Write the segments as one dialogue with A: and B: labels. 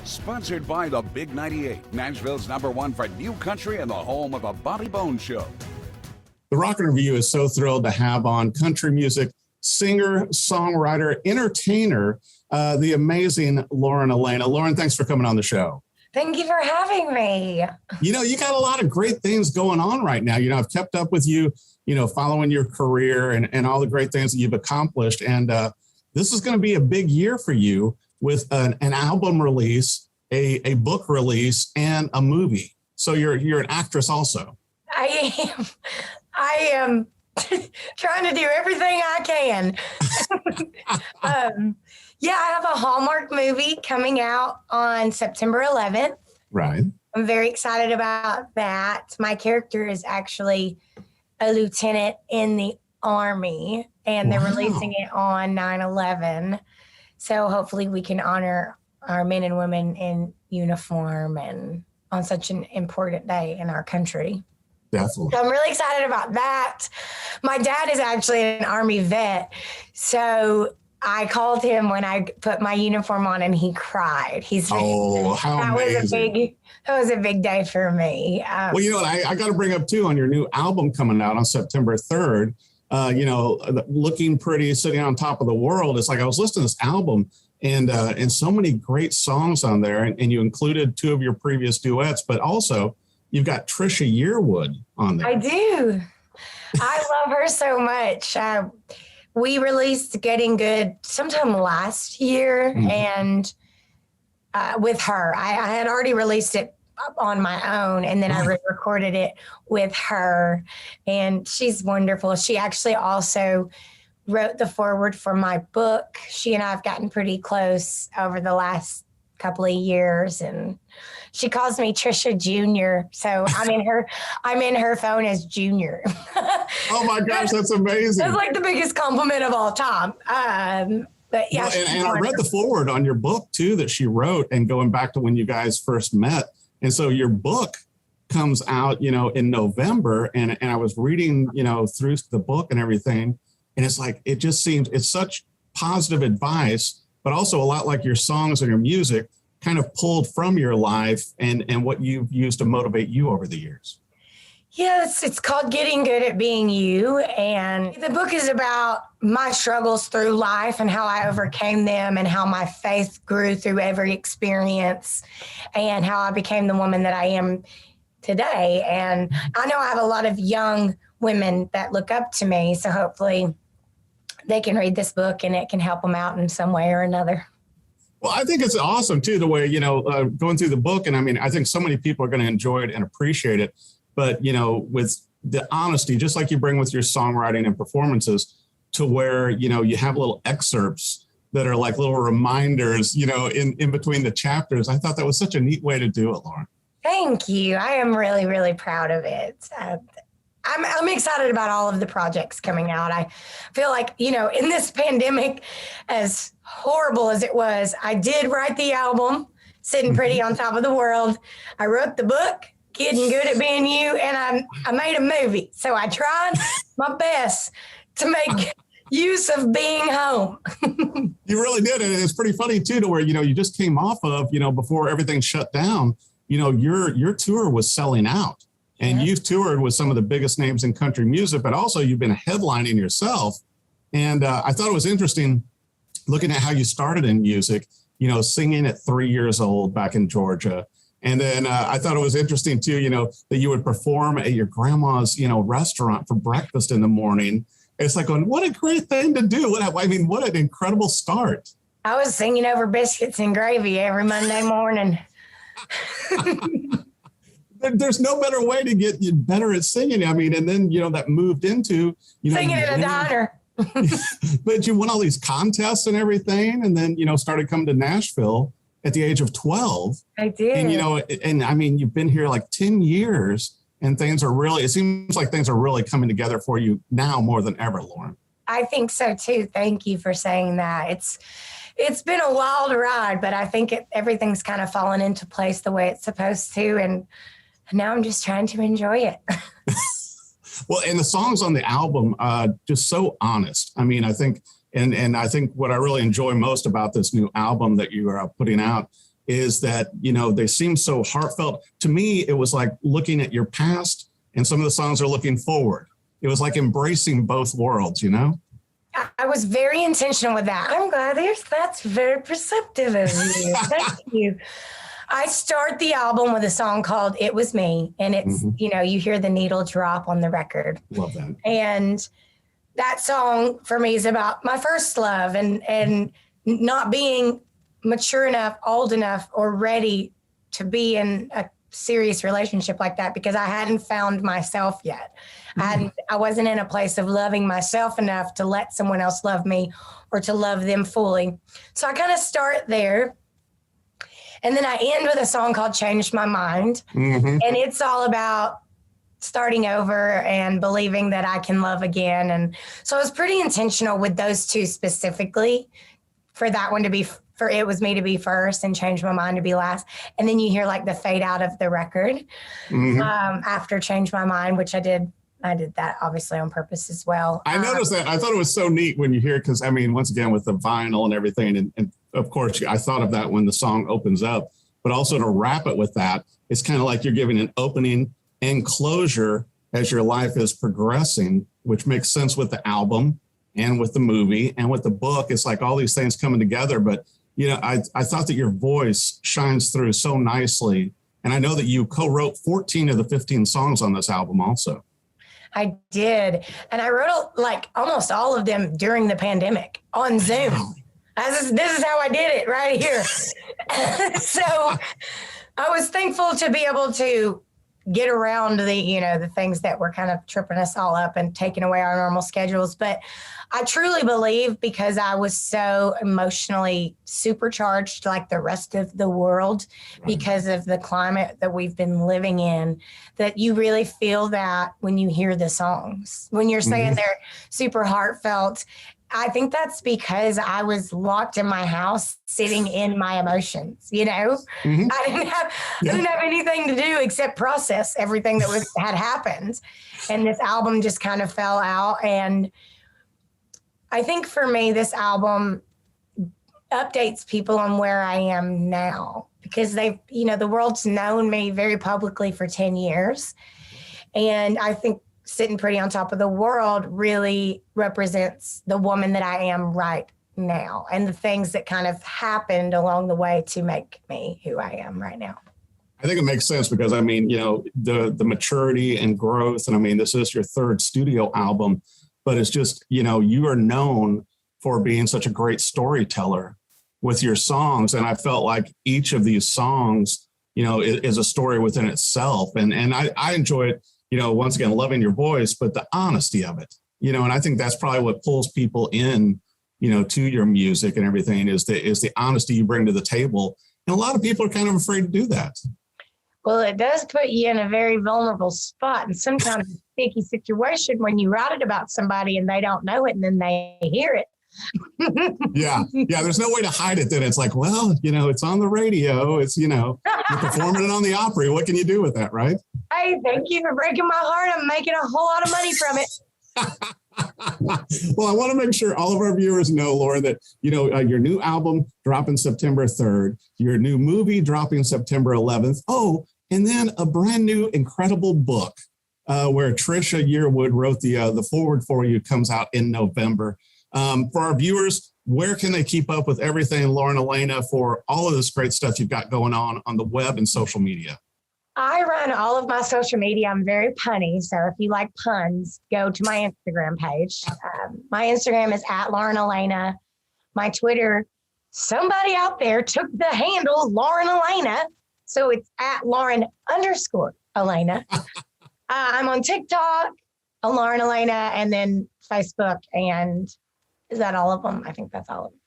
A: Sponsored by the Big 98, Nashville's #1 for new country and the home of the Bobby Bones Show.
B: The Rock and Review is so thrilled to have on country music singer, songwriter, entertainer, the amazing Lauren Alaina. Lauren, thanks for coming on the show.
C: Thank you for having me.
B: You know, you got a lot of great things going on right now. You know, I've kept up with you, you know, following your career and all the great things that you've accomplished. And this is going to be a big year for you with an album release, a book release, and a movie. So you're an actress also.
C: I am trying to do everything I can. Yeah, I have a Hallmark movie coming out on September 11th.
B: Right.
C: I'm very excited about that. My character is actually a lieutenant in the Army, and they're releasing it on 9/11. So hopefully we can honor our men and women in uniform and on such an important day in our country.
B: Definitely.
C: So I'm really excited about that. My dad is actually an Army vet, so I called him when I put my uniform on and he cried.
B: How amazing.
C: That was a big day for me.
B: Well, you know what, I got to bring up too, on your new album coming out on September 3rd, you know, Looking Pretty, Sitting on Top of the World. It's like I was listening to this album and so many great songs on there. And you included two of your previous duets, but also you've got Trisha Yearwood on there.
C: I do. I love her so much. We released Getting Good sometime last year, and with her. I had already released it on my own, and then I recorded it with her, and she's wonderful. She actually also wrote the foreword for my book. She and I have gotten pretty close over the last couple of years, and she calls me Trisha Jr. So I'm in her phone as Junior.
B: Oh my gosh, that's amazing.
C: That's like the biggest compliment of all time. But yeah,
B: well, and I read the foreword on your book too that she wrote, and going back to when you guys first met. And so your book comes out, you know, in November, and I was reading, you know, through the book and everything, and it's like it just seems it's such positive advice, but also a lot like your songs and your music kind of pulled from your life and what you've used to motivate you over the years.
C: Yes, it's called Getting Good at Being You. And the book is about my struggles through life and how I overcame them and how my faith grew through every experience and how I became the woman that I am today. And I know I have a lot of young women that look up to me. So hopefully they can read this book and it can help them out in some way or another.
B: Well, I think it's awesome, too, the way, you know, going through the book. And I mean, I think so many people are going to enjoy it and appreciate it. But, you know, with the honesty, just like you bring with your songwriting and performances, to where, you know, you have little excerpts that are like little reminders, you know, in between the chapters. I thought that was such a neat way to do it, Lauren.
C: Thank you. I am really, really proud of it. I'm excited about all of the projects coming out. I feel like, you know, in this pandemic, as horrible as it was, I did write the album, Sitting Pretty on Top of the World. I wrote the book, Getting Good at Being You, and I made a movie. So I tried my best to make use of being home.
B: You really did. And it's pretty funny, too, to where, you know, you just came off of, you know, before everything shut down, you know, your tour was selling out. And you've toured with some of the biggest names in country music, but also you've been headlining yourself. And I thought it was interesting looking at how you started in music, you know, singing at 3 years old back in Georgia. And then I thought it was interesting, too, you know, that you would perform at your grandma's, you know, restaurant for breakfast in the morning. It's like, what a great thing to do. What an incredible start.
C: I was singing over biscuits and gravy every Monday morning.
B: There's no better way to get you better at singing. I mean, and then, you know, that moved into, you know,
C: singing in a diner.
B: But you won all these contests and everything. And then, you know, started coming to Nashville at the age of 12.
C: I did.
B: And, you know, and I mean, you've been here like 10 years and things are really, it seems like things are really coming together for you now more than ever, Lauren.
C: I think so, too. Thank you for saying that. It's been a wild ride, but I think everything's kind of fallen into place the way it's supposed to. And now I'm just trying to enjoy it.
B: Well, and the songs on the album, just so honest. I mean, I think, and I think what I really enjoy most about this new album that you are putting out is that, you know, they seem so heartfelt. To me, it was like looking at your past, and some of the songs are looking forward. It was like embracing both worlds, you know?
C: I was very intentional with that. I'm glad that's very perceptive of you. Thank you. I start the album with a song called It Was Me. And it's, you know, you hear the needle drop on the record.
B: Love that.
C: And that song for me is about my first love and not being mature enough, old enough, or ready to be in a serious relationship like that because I hadn't found myself yet. I wasn't in a place of loving myself enough to let someone else love me or to love them fully. So I kind of start there. And then I end with a song called Changed My Mind. And it's all about starting over and believing that I can love again. And so I was pretty intentional with those two specifically for that one to be, for It Was Me to be first and Change My Mind to be last. And then you hear like the fade out of the record after Change My Mind, which I did that obviously on purpose as well.
B: I noticed that. I thought it was so neat when you hear, because I mean, once again, with the vinyl and everything, and of course, I thought of that when the song opens up, but also to wrap it with that, it's kind of like you're giving an opening and closure as your life is progressing, which makes sense with the album and with the movie and with the book. It's like all these things coming together. But, you know, I thought that your voice shines through so nicely. And I know that you co-wrote 14 of the 15 songs on this album also.
C: I did. And I wrote like almost all of them during the pandemic on Zoom. This is how I did it right here. So I was thankful to be able to get around the things that were kind of tripping us all up and taking away our normal schedules. But I truly believe, because I was so emotionally supercharged like the rest of the world because of the climate that we've been living in, that you really feel that when you hear the songs, when you're saying they're super heartfelt. I think that's because I was locked in my house, sitting in my emotions. I didn't have anything to do except process everything that had happened. And this album just kind of fell out. And I think for me, this album updates people on where I am now, because the world's known me very publicly for 10 years. And I think sitting pretty on top of the world really represents the woman that I am right now and the things that kind of happened along the way to make me who I am right now.
B: I think it makes sense because, I mean, the maturity and growth, and I mean, this is your third studio album, but it's just, you are known for being such a great storyteller with your songs. And I felt like each of these songs, is a story within itself. And I enjoy it. Once again, loving your voice, but the honesty of it, and I think that's probably what pulls people in, to your music and everything is the honesty you bring to the table. And a lot of people are kind of afraid to do that.
C: Well, it does put you in a very vulnerable spot and sometimes a sticky situation when you write it about somebody and they don't know it and then they hear it.
B: Yeah. There's no way to hide it. Then it's like, well, it's on the radio. It's, you're performing it on the Opry. What can you do with that, right?
C: Hey, thank you for breaking my heart. I'm making a whole lot of money from it.
B: Well, I want to make sure all of our viewers know, Lauren, that, your new album dropping September 3rd, your new movie dropping September 11th. Oh, and then a brand new incredible book where Trisha Yearwood wrote the foreword for you comes out in November. For our viewers, where can they keep up with everything, Lauren Alaina, for all of this great stuff you've got going on the web and social media?
C: I run all of my social media. I'm very punny. So if you like puns, go to my Instagram page. My Instagram is @LaurenAlaina. My Twitter, somebody out there took the handle Lauren Alaina. So it's @Lauren_Alaina. I'm on TikTok, Lauren Alaina, and then Facebook. And is that all of them? I think that's all of them.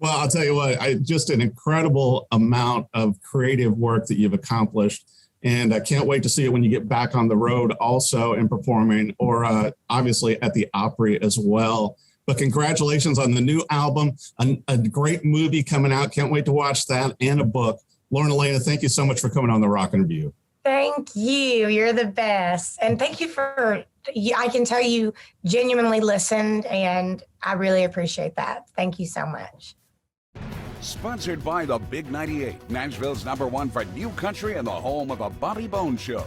B: Well, I'll tell you what, just an incredible amount of creative work that you've accomplished. And I can't wait to see it when you get back on the road also and performing, or obviously at the Opry as well. But congratulations on the new album, a great movie coming out. Can't wait to watch that, and a book. Lauren Alaina, thank you so much for coming on The Rock Interview.
C: Thank you. You're the best. And thank you I can tell you genuinely listened, and I really appreciate that. Thank you so much.
A: Sponsored by the Big 98, Nashville's #1 for new country and the home of a Bobby Bones Show.